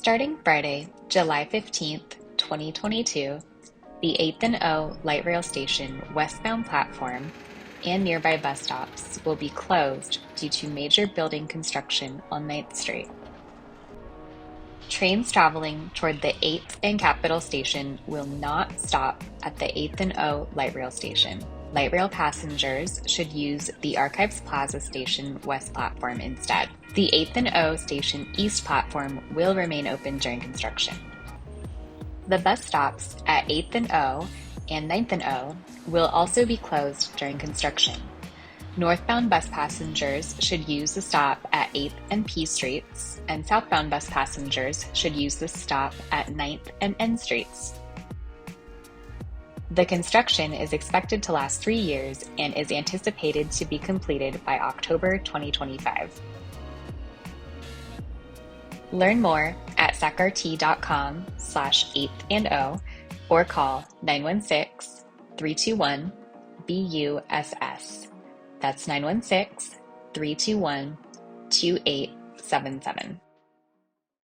Starting Friday, July 15th, 2022, the 8th and O Light Rail Station westbound platform and nearby bus stops will be closed due to major building construction on 9th Street. Trains traveling toward the 8th and Capitol Station will not stop at the 8th and O Light Rail Station. Light rail passengers should use the Archives Plaza Station west platform instead. The 8th and O Station east platform will remain open during construction. The bus stops at 8th and O and 9th and O will also be closed during construction. Northbound bus passengers should use the stop at 8th and P Streets, and southbound bus passengers should use the stop at 9th and N Streets. The construction is expected to last 3 years and is anticipated to be completed by October 2025. Learn more at sacrt.com/8th&O or call 916-321-BUSS. That's 916-321-2877.